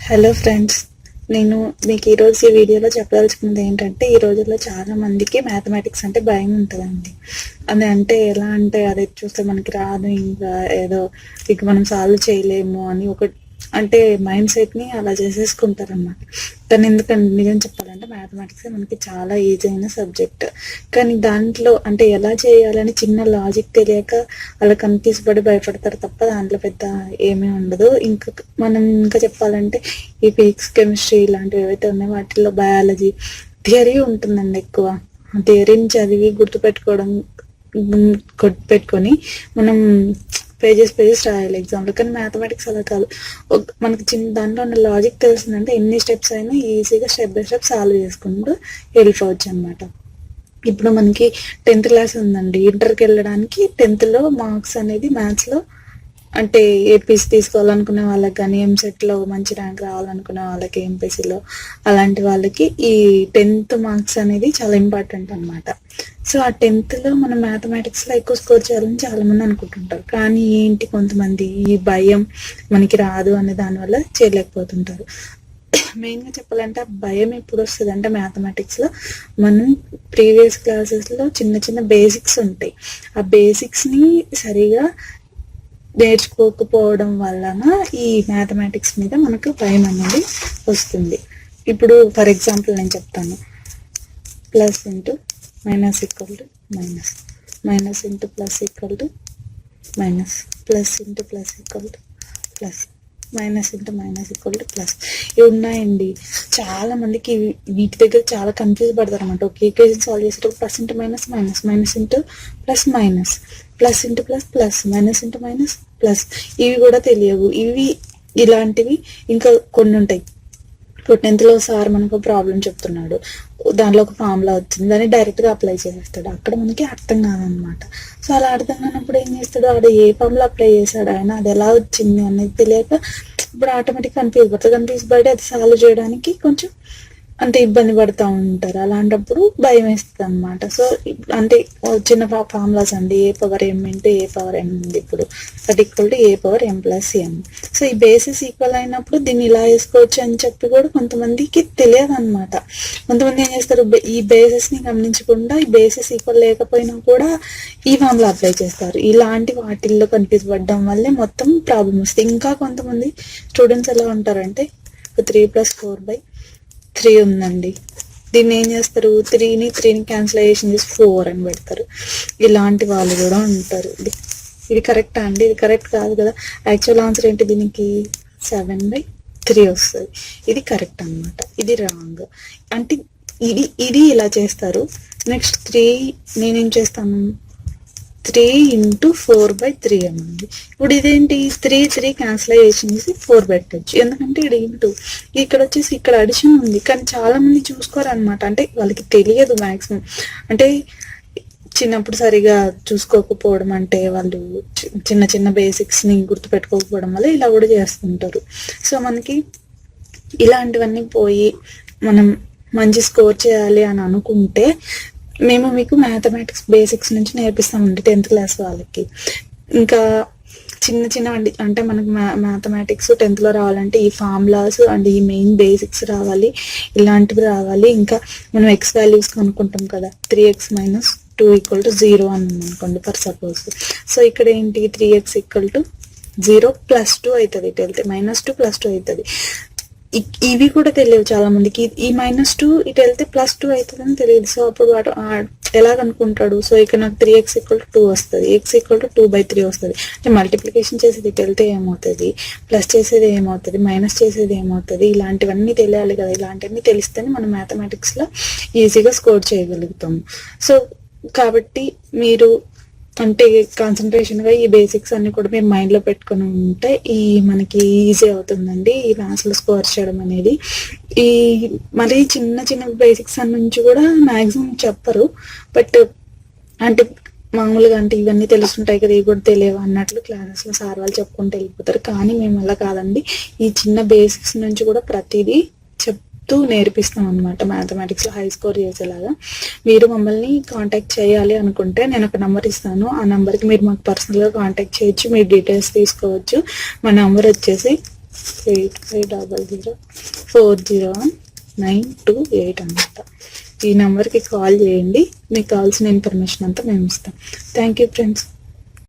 Hello friends, నేను మీకు ఈరోజు ఈ వీడియోలో చెప్పదలుచుకున్నది ఏంటంటే, ఈ రోజుల్లో చాలా మందికి మ్యాథమెటిక్స్ అంటే భయం ఉంటుందండి. అది అంటే ఎలా అంటే, అది చూస్తే మనకి రాదు, ఇంకా ఏదో ఇక మనం సాల్వ్ చేయలేము అని ఒక అంటే మైండ్ సెట్ని అలా చేసేసుకుంటారు అన్నమాట. కానీ ఎందుకంటే నిజం చెప్పాలంటే మ్యాథమెటిక్స్ మనకి చాలా ఈజీ అయిన సబ్జెక్ట్. కానీ దాంట్లో అంటే ఎలా చేయాలని చిన్న లాజిక్ తెలియక అలా కన్ఫ్యూజ్ పడి భయపడతారు తప్ప దాంట్లో పెద్ద ఏమీ ఉండదు. ఇంకా చెప్పాలంటే ఈ ఫిజిక్స్, కెమిస్ట్రీ ఇలాంటివి ఏవైతే ఉన్నాయో వాటిల్లో బయాలజీ థియరీ ఉంటుందండి ఎక్కువ. థియరీని చదివి గుర్తుపెట్టుకొని మనం పేజెస్ రాయాలి ఎగ్జామ్లో. కానీ మ్యాథమెటిక్స్ అలా కాదు, మనకి చిన్న దాంట్లో ఉన్న లాజిక్ తెలిసిందంటే ఎన్ని స్టెప్స్ అయినా ఈజీగా స్టెప్ బై స్టెప్ సాల్వ్ చేసుకుంటూ వెళ్ళిపోవచ్చు అనమాట. ఇప్పుడు మనకి 10th క్లాస్ ఉందండి, ఇంటర్కి వెళ్ళడానికి 10th మార్క్స్ అనేది మ్యాథ్స్లో అంటే ఏపీసీ తీసుకోవాలనుకునే వాళ్ళకి కానీ, ఎంసెట్లో మంచి ర్యాంక్ రావాలనుకునే వాళ్ళకి, ఎంపీసీలో అలాంటి వాళ్ళకి ఈ 10th మార్క్స్ అనేది చాలా ఇంపార్టెంట్ అనమాట. సో ఆ 10th మనం మ్యాథమెటిక్స్లో ఎక్కువ స్కోర్ చేయాలని చాలామంది అనుకుంటుంటారు. కానీ ఏంటి, కొంతమంది ఈ భయం మనకి రాదు అనే దానివల్ల చేయలేకపోతుంటారు. మెయిన్గా చెప్పాలంటే ఆ భయం ఎప్పుడు వస్తుంది అంటే, మ్యాథమెటిక్స్లో మనం ప్రీవియస్ క్లాసెస్లో చిన్న చిన్న బేసిక్స్ ఉంటాయి. ఆ బేసిక్స్ని సరిగా నేర్చుకోకపోవడం వలన ఈ మ్యాథమెటిక్స్ మీద మనకు భయం అనేది వస్తుంది. ఇప్పుడు ఫర్ ఎగ్జాంపుల్ నేను చెప్తాను. Plus into minus equal to minus, minus into plus equal to minus, plus into plus equal to plus, minus into minus equal to plus. ఇవి ఉన్నాయండి. చాలా మందికి వీటి దగ్గర చాలా కన్ఫ్యూజ్ పడతారు అనమాట. ఒక ఈక్వేషన్ సాల్వ్ చేసేటప్పుడు plus into minus minus, minus into plus minus, plus into plus plus, minus into minus plus. ఇవి కూడా తెలియవు. ఇలాంటివి ఇంకా కొన్ని ఉంటాయి. ఇప్పుడు 10th సార్ మనకు ప్రాబ్లం చెప్తున్నాడు, దానిలో ఒక ఫార్ములా వచ్చింది, దాన్ని డైరెక్ట్గా అప్లై చేసేస్తాడు. అక్కడ మనకి అర్థం కాదనమాట. సో అలా అర్థం కానప్పుడు ఏం చేస్తాడు, ఆడ ఏ ఫార్ములా అప్లై చేశాడు ఆయన, అది ఎలా వచ్చింది అనేది తెలియక ఇప్పుడు ఆటోమేటిక్ కన్ఫ్యూజ్ పడి అది సాల్వ్ చేయడానికి కొంచెం అంటే ఇబ్బంది పడుతూ ఉంటారు. అలాంటప్పుడు భయం వేస్తుంది అనమాట. సో అంటే చిన్న ఫార్ములాస్ అండి, ఏ పవర్ ఎం ఇంటూ ఏ పవర్ ఎం ఉంది, ఇప్పుడు that equal to A power M plus M. So ఈ బేసిస్ ఈక్వల్ అయినప్పుడు దీన్ని ఇలా వేసుకోవచ్చు అని చెప్పి కూడా కొంతమందికి తెలియదు అనమాట. కొంతమంది ఏం చేస్తారు, ఈ బేసిస్ని గమనించకుండా ఈ బేసిస్ ఈక్వల్ లేకపోయినా కూడా ఈ ఫార్ములా అప్లై చేస్తారు. ఇలాంటి వాటిల్లో కన్ఫ్యూజ్ పడడం వల్లే మొత్తం ప్రాబ్లం వస్తుంది. ఇంకా కొంతమంది స్టూడెంట్స్ ఎలా ఉంటారంటే, 3 + 4/3 ఉందండి, దీన్ని ఏం చేస్తారు, 3ని క్యాన్సిలేషన్ చేసి 4 అని పెడతారు. ఇలాంటి వాళ్ళు కూడా ఉంటారు. ఇది కరెక్టా అండి? ఇది కరెక్ట్ కాదు కదా. యాక్చువల్ ఆన్సర్ ఏంటి, దీనికి 7/3 వస్తుంది. ఇది కరెక్ట్ అనమాట, ఇది రాంగ్. అంటే ఇది ఇలా చేస్తారు. నెక్స్ట్ 3 నేనేం చేస్తాను, 3 × 4/3 అన్నది. ఇప్పుడు ఇదేంటి, 3 క్యాన్సిలేషన్ చేసి 4 పెట్టచ్చు, ఎందుకంటే ఇది ఇంటూ, ఇక్కడ వచ్చేసి ఇక్కడ అడిషన్ ఉంది. కానీ చాలా మంది చూసుకోరు అనమాట. అంటే వాళ్ళకి తెలియదు మ్యాక్సిమం. అంటే చిన్నప్పుడు సరిగా చూసుకోకపోవడం, అంటే వాళ్ళు చిన్న చిన్న బేసిక్స్ని గుర్తుపెట్టుకోకపోవడం వల్ల ఇలా కూడా చేస్తుంటారు. సో మనకి ఇలాంటివన్నీ పోయి మనం మంచి స్కోర్ చేయాలి అని అనుకుంటే మేము మీకు మ్యాథమెటిక్స్ బేసిక్స్ నుంచి నేర్పిస్తామండి 10th క్లాస్ వాళ్ళకి. ఇంకా చిన్న అంటే మనకు మ్యాథమెటిక్స్ 10th రావాలంటే ఈ ఫార్ములాస్ అండ్ ఈ మెయిన్ బేసిక్స్ రావాలి, ఇలాంటివి రావాలి. ఇంకా మనం ఎక్స్ వాల్యూస్ కనుక్కుంటాం కదా, 3x - 2 = 0 అని అనుకోండి ఫర్ సపోజ్. సో ఇక్కడ ఏంటి, 3x = 0 + 2 అవుతుంది, ఇటు వెళ్తే -2 + 2 అవుతుంది. ఇవి కూడా తెలియదు చాలా మందికి. ఈ -2 ఇటు వెళ్తే +2 అవుతుందని తెలియదు. సో అప్పుడు వాడు ఎలా కనుక్కుంటాడు, సో ఇక్కడ నాకు 3x = 2 వస్తుంది, x = 2/3 వస్తుంది. అంటే మల్టిప్లికేషన్ చేసేది ఇటు వెళ్తే ఏమవుతుంది, ప్లస్ చేసేది ఏమవుతుంది, మైనస్ చేసేది ఏమవుతుంది, ఇలాంటివన్నీ తెలియాలి కదా. ఇలాంటివన్నీ తెలిస్తేనే మనం మ్యాథమెటిక్స్లో ఈజీగా స్కోర్ చేయగలుగుతాము. సో కాబట్టి మీరు అంటే కాన్సన్ట్రేషన్గా ఈ బేసిక్స్ అన్ని కూడా మీరు మైండ్లో పెట్టుకుని ఉంటే మనకి ఈజీ అవుతుందండి ఈ మ్యాథ్స్లో స్కోర్ చేయడం అనేది. మరీ చిన్న బేసిక్స్ అన్ని నుంచి కూడా మ్యాక్సిమం చెప్పరు. బట్ అంటే మామూలుగా అంటే ఇవన్నీ తెలుస్తుంటాయి కదా, ఇవి కూడా తెలియవు అన్నట్లు క్లాసెస్లో సార్ వాళ్ళు చెప్పుకుంటూ వెళ్ళిపోతారు. కానీ మేము అలా కాదండి, ఈ చిన్న బేసిక్స్ నుంచి కూడా ప్రతిదీ నేర్పిస్తాం అనమాట. మ్యాథమెటిక్స్లో హై స్కోర్ చేసేలాగా మీరు మమ్మల్ని కాంటాక్ట్ చేయాలి అనుకుంటే నేను ఒక నెంబర్ ఇస్తాను. ఆ నెంబర్కి మీరు మాకు పర్సనల్గా కాంటాక్ట్ చేయొచ్చు, మీ డీటెయిల్స్ తీసుకోవచ్చు. మా నెంబర్ వచ్చేసి 8500401928 అన్నమాట. ఈ నెంబర్కి కాల్ చేయండి, మీకు కావాల్సిన ఇన్ఫర్మేషన్ అంతా మేము ఇస్తాం. Thank you friends.